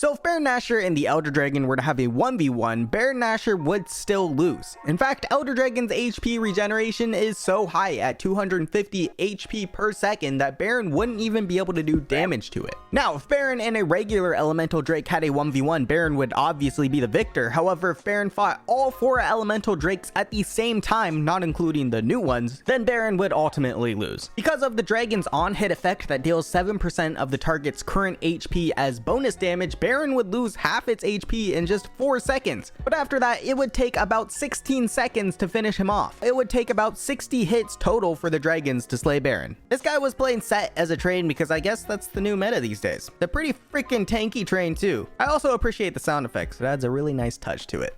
So if Baron Nashor and the Elder Dragon were to have a 1v1, Baron Nashor would still lose. In fact, Elder Dragon's HP regeneration is so high at 250 HP per second that Baron wouldn't even be able to do damage to it. Now, if Baron and a regular Elemental Drake had a 1v1, Baron would obviously be the victor. However, if Baron fought all 4 Elemental Drakes at the same time, not including the new ones, then Baron would ultimately lose. Because of the Dragon's on-hit effect that deals 7% of the target's current HP as bonus damage, Baron would lose half its HP in just 4 seconds. But after that, it would take about 16 seconds to finish him off. It would take about 60 hits total for the Dragons to slay Baron. This guy was playing Set as a train because I guess that's the new meta these days. They're pretty freaking tanky train too. I also appreciate the sound effects. It adds a really nice touch to it.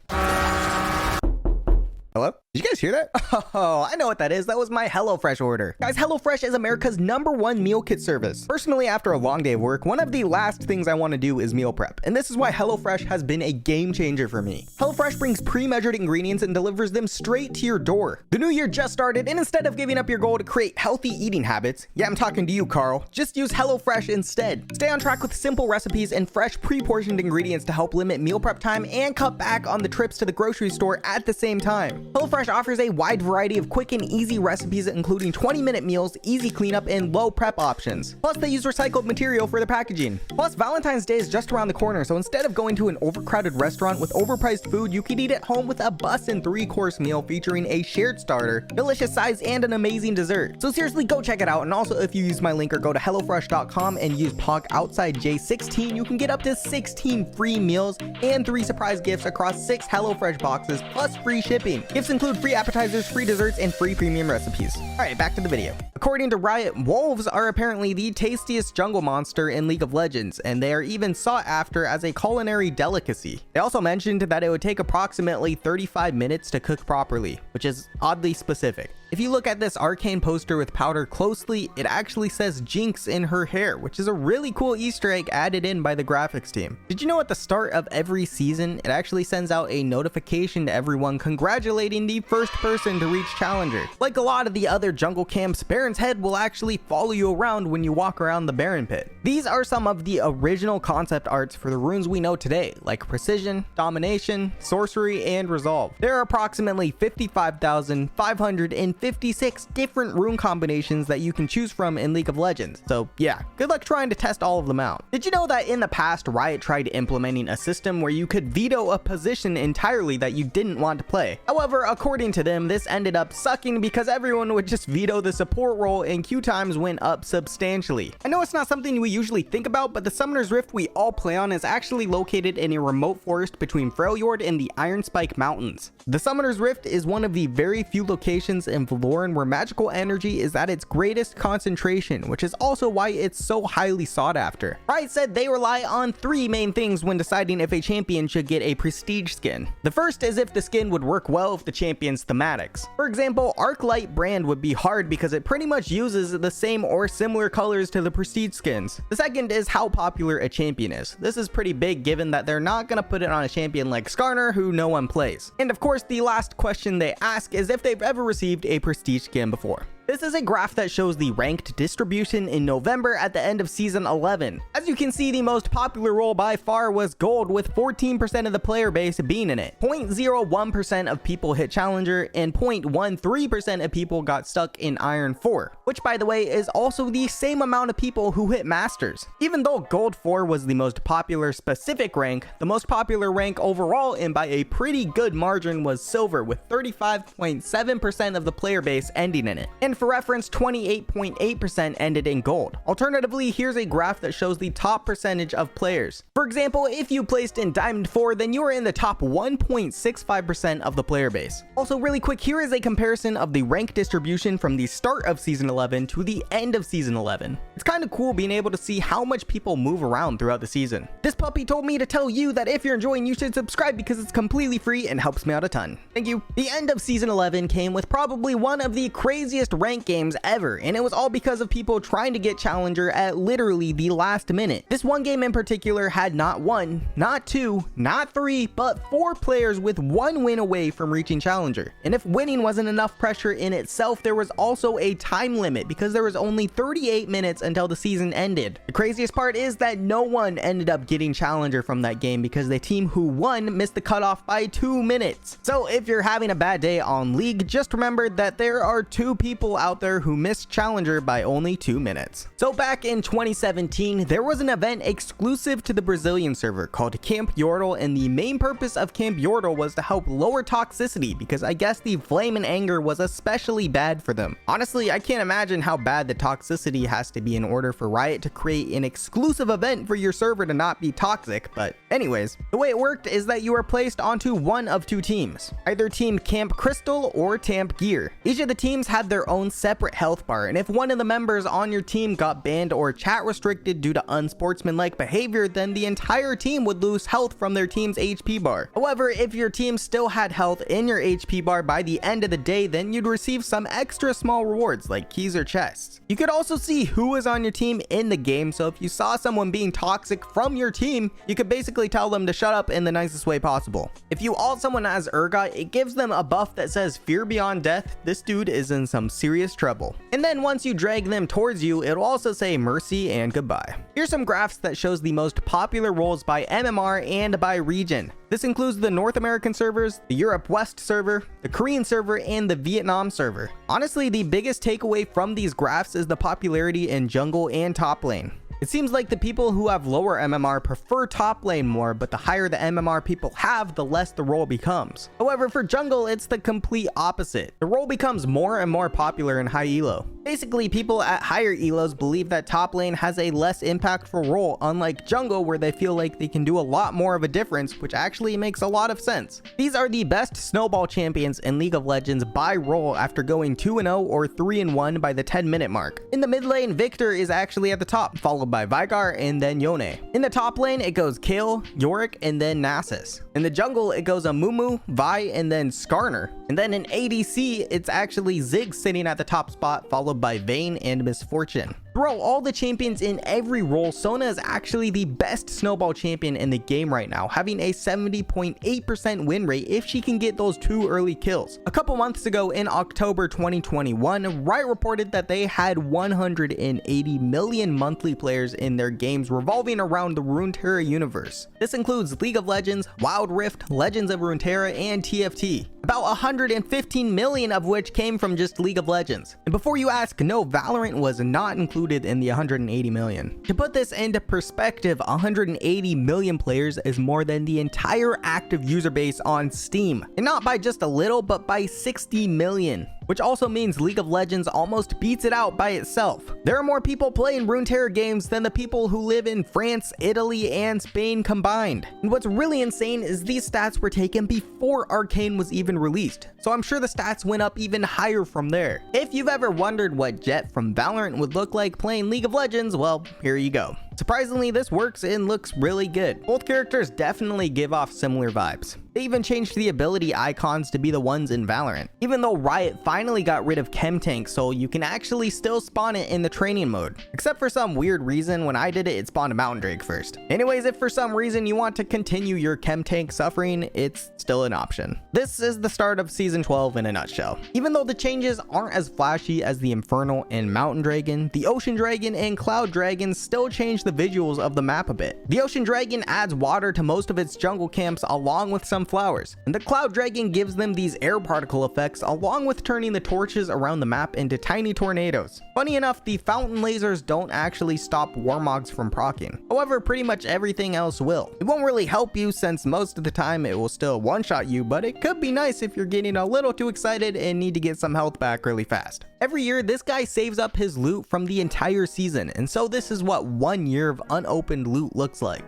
Hello? Did you guys hear that? Oh, I know what that is. That was my HelloFresh order. Guys, HelloFresh is America's #1 meal kit service. Personally, after a long day of work, one of the last things I want to do is meal prep. And this is why HelloFresh has been a game changer for me. HelloFresh brings pre-measured ingredients and delivers them straight to your door. The new year just started, and instead of giving up your goal to create healthy eating habits, yeah, I'm talking to you, Carl, just use HelloFresh instead. Stay on track with simple recipes and fresh pre-portioned ingredients to help limit meal prep time and cut back on the trips to the grocery store at the same time. HelloFresh offers a wide variety of quick and easy recipes, including 20-minute meals, easy cleanup, and low prep options. Plus, they use recycled material for the packaging. Plus, Valentine's Day is just around the corner, so instead of going to an overcrowded restaurant with overpriced food, you can eat at home with a bussin' 3-course meal featuring a shared starter, delicious sides, and an amazing dessert. So seriously, go check it out. And also, if you use my link or go to HelloFresh.com and use PogOutsideJ16, you can get up to 16 free meals and 3 surprise gifts across 6 HelloFresh boxes, plus free shipping. Gifts include free appetizers, free desserts, and free premium recipes. Alright, back to the video. According to Riot, wolves are apparently the tastiest jungle monster in League of Legends, and they are even sought after as a culinary delicacy. They also mentioned that it would take approximately 35 minutes to cook properly, which is oddly specific. If you look at this arcane poster with Powder closely, it actually says Jinx in her hair, which is a really cool Easter egg added in by the graphics team. Did you know at the start of every season, it actually sends out a notification to everyone congratulating the first person to reach Challenger? Like a lot of the other jungle camps, Baron's head will actually follow you around when you walk around the Baron pit. These are some of the original concept arts for the runes we know today, like Precision, Domination, Sorcery, and Resolve. There are approximately 55,556 different rune combinations that you can choose from in League of Legends. So yeah, good luck trying to test all of them out. Did you know that in the past, Riot tried implementing a system where you could veto a position entirely that you didn't want to play? However, according to them, this ended up sucking because everyone would just veto the support role and queue times went up substantially. I know it's not something we usually think about, but the Summoner's Rift we all play on is actually located in a remote forest between Freljord and the Iron Spike Mountains. The Summoner's Rift is one of the very few locations in Valoran where magical energy is at its greatest concentration, which is also why it's so highly sought after. Riot said they rely on 3 main things when deciding if a champion should get a prestige skin. The first is if the skin would work well with the champion's thematics. For example, Arclight Brand would be hard because it pretty much uses the same or similar colors to the prestige skins. The second is how popular a champion is. This is pretty big given that they're not gonna put it on a champion like Skarner who no one plays. And of course, the last question they ask is if they've ever received a prestige skin before. This is a graph that shows the ranked distribution in November at the end of Season 11. As you can see, the most popular role by far was Gold, with 14% of the player base being in it. 0.01% of people hit Challenger, and 0.13% of people got stuck in Iron 4, which by the way is also the same amount of people who hit Masters. Even though Gold 4 was the most popular specific rank, the most popular rank overall and by a pretty good margin was Silver, with 35.7% of the player base ending in it. And for reference, 28.8% ended in Gold. Alternatively, here's a graph that shows the top percentage of players. For example, if you placed in Diamond 4, then you are in the top 1.65% of the player base. Also, really quick, here is a comparison of the rank distribution from the start of Season 11 to the end of Season 11. It's kind of cool being able to see how much people move around throughout the season. This puppy told me to tell you that if you're enjoying, you should subscribe because it's completely free and helps me out a ton. Thank you. The end of Season 11 came with probably one of the craziest ranked games ever, and it was all because of people trying to get Challenger at literally the last minute. This one game in particular had not one, not two, not three, but 4 players with 1 win away from reaching Challenger. And if winning wasn't enough pressure in itself, there was also a time limit because there was only 38 minutes until the season ended. The craziest part is that no one ended up getting Challenger from that game because the team who won missed the cutoff by 2 minutes. So if you're having a bad day on League, just remember that there are 2 people out there who missed Challenger by only 2 minutes. So back in 2017, there was an event exclusive to the Brazilian server called Camp Yordle, and the main purpose of Camp Yordle was to help lower toxicity because I guess the flame and anger was especially bad for them. Honestly, I can't imagine how bad the toxicity has to be in order for Riot to create an exclusive event for your server to not be toxic, but anyways, the way it worked is that you were placed onto one of 2 teams, either Team Camp Crystal or Camp Gear. Each of the teams had their own separate health bar, and if one of the members on your team got banned or chat restricted due to unsportsmanlike behavior, then the entire team would lose health from their team's HP bar. However, if your team still had health in your HP bar by the end of the day, then you'd receive some extra small rewards like keys or chests. You could also see who was on your team in the game, so if you saw someone being toxic from your team, you could basically tell them to shut up in the nicest way possible. If you ult someone as Urgot, it gives them a buff that says fear beyond death. This dude is in some serious trouble. And then once you drag them towards you, it'll also say mercy and goodbye. Here's some graphs that shows the most popular roles by MMR and by region. This includes the North American servers, the Europe West server, the Korean server, and the Vietnam server. Honestly, the biggest takeaway from these graphs is the popularity in jungle and top lane. It seems like the people who have lower MMR prefer top lane more, but the higher the MMR people have, the less the role becomes. However, for jungle, it's the complete opposite. The role becomes more and more popular in high elo. Basically, people at higher elos believe that top lane has a less impactful role, unlike jungle where they feel like they can do a lot more of a difference, which actually makes a lot of sense. These are the best snowball champions in League of Legends by role after going 2-0 or 3-1 by the 10-minute mark. In the mid lane, Victor is actually at the top, followed by Veigar and then Yone. In the top lane, it goes Kayle, Yorick, and then Nasus. In the jungle, it goes Amumu, Vi, and then Skarner. And then in ADC, it's actually Ziggs sitting at the top spot, followed by Vayne and Misfortune. Throughout all the champions in every role, Sona is actually the best snowball champion in the game right now, having a 70.8% win rate if she can get those 2 early kills. A couple months ago in October 2021, Riot reported that they had 180 million monthly players in their games revolving around the Runeterra universe. This includes League of Legends, Wild Rift, Legends of Runeterra, and TFT. About 115 million of which came from just League of Legends. And before you ask, no, Valorant was not included in the 180 million. To put this into perspective, 180 million players is more than the entire active user base on Steam. And not by just a little, but by 60 million. Which also means League of Legends almost beats it out by itself. There are more people playing Runeterra games than the people who live in France, Italy, and Spain combined. And what's really insane is these stats were taken before Arcane was even released, so I'm sure the stats went up even higher from there. If you've ever wondered what Jett from Valorant would look like playing League of Legends, well, here you go. Surprisingly, this works and looks really good. Both characters definitely give off similar vibes. They even changed the ability icons to be the ones in Valorant, even though Riot finally got rid of Chem Tank, so you can actually still spawn it in the training mode. Except for some weird reason, when I did it, it spawned a Mountain Drake first. Anyways, if for some reason you want to continue your Chem Tank suffering, it's still an option. This is the start of Season 12 in a nutshell. Even though the changes aren't as flashy as the Infernal and Mountain Dragon, the Ocean Dragon and Cloud Dragon still change the visuals of the map a bit. The Ocean Dragon adds water to most of its jungle camps along with some flowers, and the Cloud Dragon gives them these air particle effects along with turning the torches around the map into tiny tornadoes. Funny enough, the fountain lasers don't actually stop Warmogs from proccing. However, pretty much everything else will. It won't really help you since most of the time it will still one-shot you, but it could be nice if you're getting a little too excited and need to get some health back really fast. Every year, this guy saves up his loot from the entire season, and so this is what 1 year of unopened loot looks like.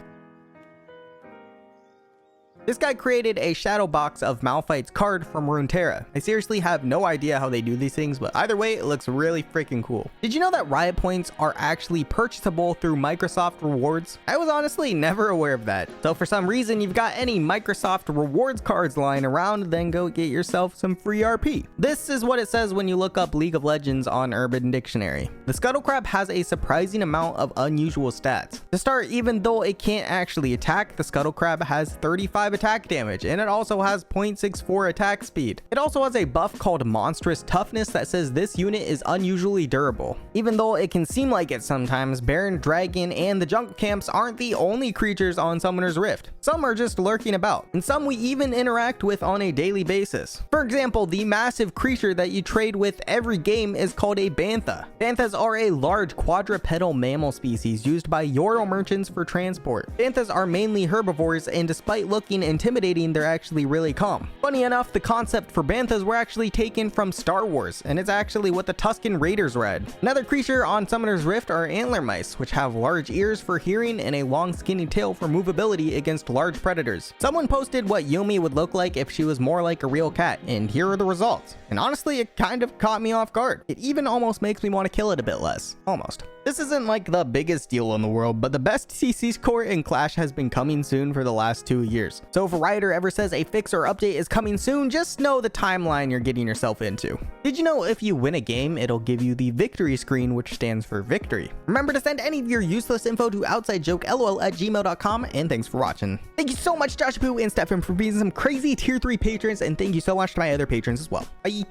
This guy created a shadow box of Malphite's card from Runeterra. I seriously have no idea how they do these things, but either way, it looks really freaking cool. Did you know that Riot points are actually purchasable through Microsoft Rewards? I was honestly never aware of that. So for some reason you've got any Microsoft Rewards cards lying around, then go get yourself some free RP. This is what it says when you look up League of Legends on Urban Dictionary. The Scuttle Crab has a surprising amount of unusual stats. To start, even though it can't actually attack, the Scuttle Crab has 35 attack damage, and it also has 0.64 attack speed. It also has a buff called Monstrous Toughness that says this unit is unusually durable. Even though it can seem like it sometimes, Baron, Dragon, and the jungle camps aren't the only creatures on Summoner's Rift. Some are just lurking about, and some we even interact with on a daily basis. For example, the massive creature that you trade with every game is called a Bantha. Banthas are a large quadrupedal mammal species used by Yordle merchants for transport. Banthas are mainly herbivores, and despite looking intimidating, they're actually really calm. Funny enough, the concept for Banthas were actually taken from Star Wars, and it's actually what the Tusken Raiders read. Another creature on Summoner's Rift are antler mice, which have large ears for hearing and a long skinny tail for movability against large predators. Someone posted what Yumi would look like if she was more like a real cat, and here are the results. And honestly, it kind of caught me off guard. It even almost makes me want to kill it a bit less. Almost. This isn't like the biggest deal in the world, but the best CC score in Clash has been coming soon for the last 2 years. So if a writer ever says a fix or update is coming soon, just know the timeline you're getting yourself into. Did you know if you win a game, it'll give you the victory screen, which stands for victory? Remember to send any of your useless info to outsidejokelol@gmail.com, and thanks for watching. Thank you so much Josh Poo and Stefan for being some crazy tier 3 patrons, and thank you so much to my other patrons as well. Bye.